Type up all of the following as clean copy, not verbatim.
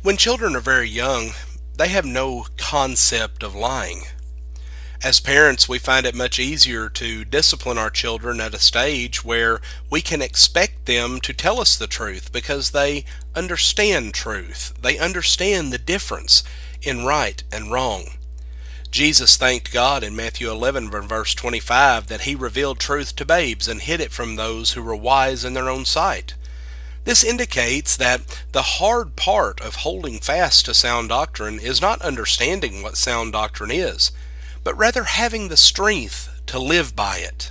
When children are very young, they have no concept of lying. As parents, we find it much easier to discipline our children at a stage where we can expect them to tell us the truth because they understand truth. They understand the difference in right and wrong. Jesus thanked God in Matthew 11 verse 25 that he revealed truth to babes and hid it from those who were wise in their own sight. This indicates that the hard part of holding fast to sound doctrine is not understanding what sound doctrine is, but rather having the strength to live by it.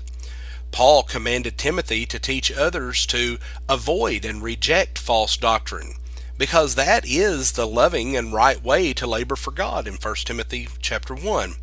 Paul commanded Timothy to teach others to avoid and reject false doctrine, because that is the loving and right way to labor for God in 1 Timothy chapter 1,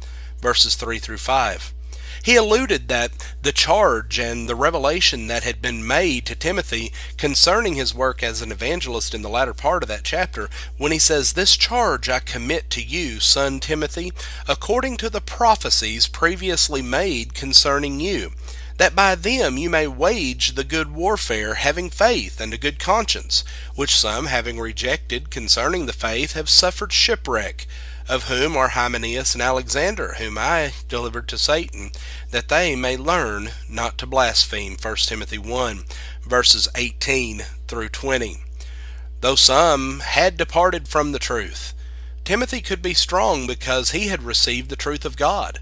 verses 3 through 5. He alluded that the charge and the revelation that had been made to Timothy concerning his work as an evangelist in the latter part of that chapter, when he says, "This charge I commit to you, son Timothy, according to the prophecies previously made concerning you, that by them you may wage the good warfare, having faith and a good conscience, which some, having rejected concerning the faith, have suffered shipwreck, of whom are Hymenaeus and Alexander, whom I delivered to Satan, that they may learn not to blaspheme." 1 Timothy 1, verses 18 through 20. Though some had departed from the truth, Timothy could be strong because he had received the truth of God.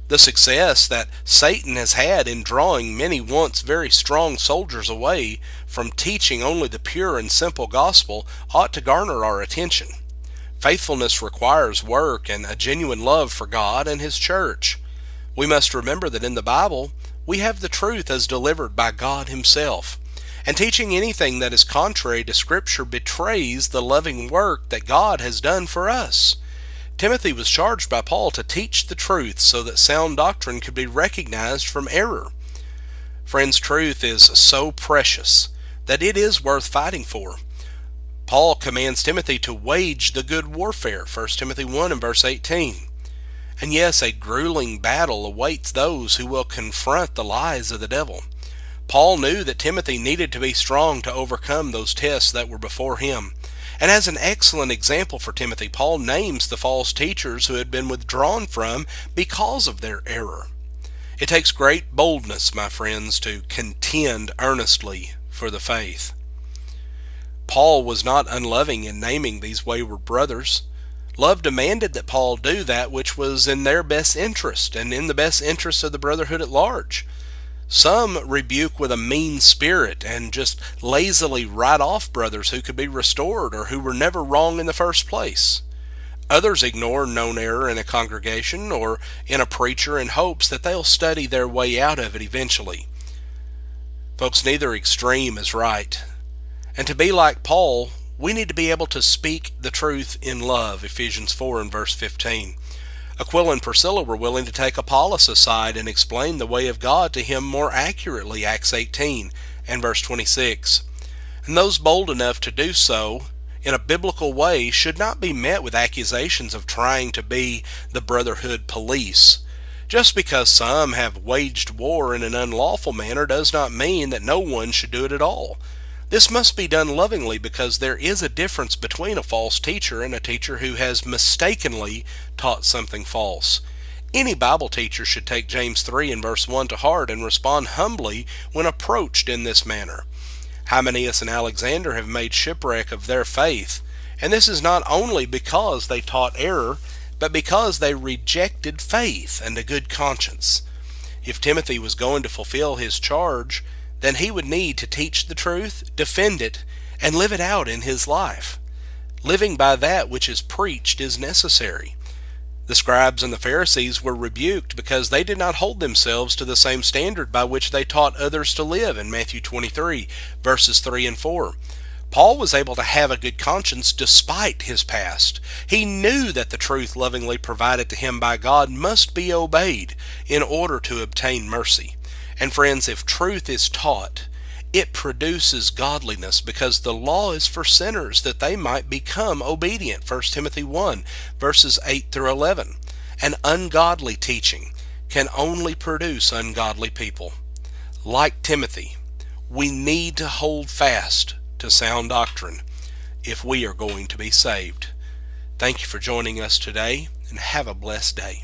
The success that Satan has had in drawing many once very strong soldiers away from teaching only the pure and simple gospel ought to garner our attention. Faithfulness requires work and a genuine love for God and His church. We must remember that in the Bible, we have the truth as delivered by God Himself, and teaching anything that is contrary to Scripture betrays the loving work that God has done for us. Timothy was charged by Paul to teach the truth so that sound doctrine could be recognized from error. Friends, truth is so precious that it is worth fighting for. Paul commands Timothy to wage the good warfare, 1 Timothy 1 and verse 18. And yes, a grueling battle awaits those who will confront the lies of the devil. Paul knew that Timothy needed to be strong to overcome those tests that were before him. And as an excellent example for Timothy, Paul names the false teachers who had been withdrawn from because of their error. It takes great boldness, my friends, to contend earnestly for the faith. Paul was not unloving in naming these wayward brothers. Love demanded that Paul do that which was in their best interest and in the best interest of the brotherhood at large. Some rebuke with a mean spirit and just lazily write off brothers who could be restored or who were never wrong in the first place. Others ignore known error in a congregation or in a preacher in hopes that they'll study their way out of it eventually. Folks, neither extreme is right. And to be like Paul, we need to be able to speak the truth in love, Ephesians 4 and verse 15. Aquila and Priscilla were willing to take Apollos aside and explain the way of God to him more accurately, Acts 18 and verse 26. And those bold enough to do so in a biblical way should not be met with accusations of trying to be the brotherhood police. Just because some have waged war in an unlawful manner does not mean that no one should do it at all. This must be done lovingly because there is a difference between a false teacher and a teacher who has mistakenly taught something false. Any Bible teacher should take James 3 and verse 1 to heart and respond humbly when approached in this manner. Hymenaeus and Alexander have made shipwreck of their faith, and this is not only because they taught error, but because they rejected faith and a good conscience. If Timothy was going to fulfill his charge, then he would need to teach the truth, defend it, and live it out in his life. Living by that which is preached is necessary. The scribes and the Pharisees were rebuked because they did not hold themselves to the same standard by which they taught others to live in Matthew 23, verses 3 and 4. Paul was able to have a good conscience despite his past. He knew that the truth lovingly provided to him by God must be obeyed in order to obtain mercy. And friends, if truth is taught, it produces godliness because the law is for sinners that they might become obedient. 1 Timothy 1, verses 8 through 11. And ungodly teaching can only produce ungodly people. Like Timothy, we need to hold fast to sound doctrine. if we are going to be saved. Thank you for joining us today, and have a blessed day.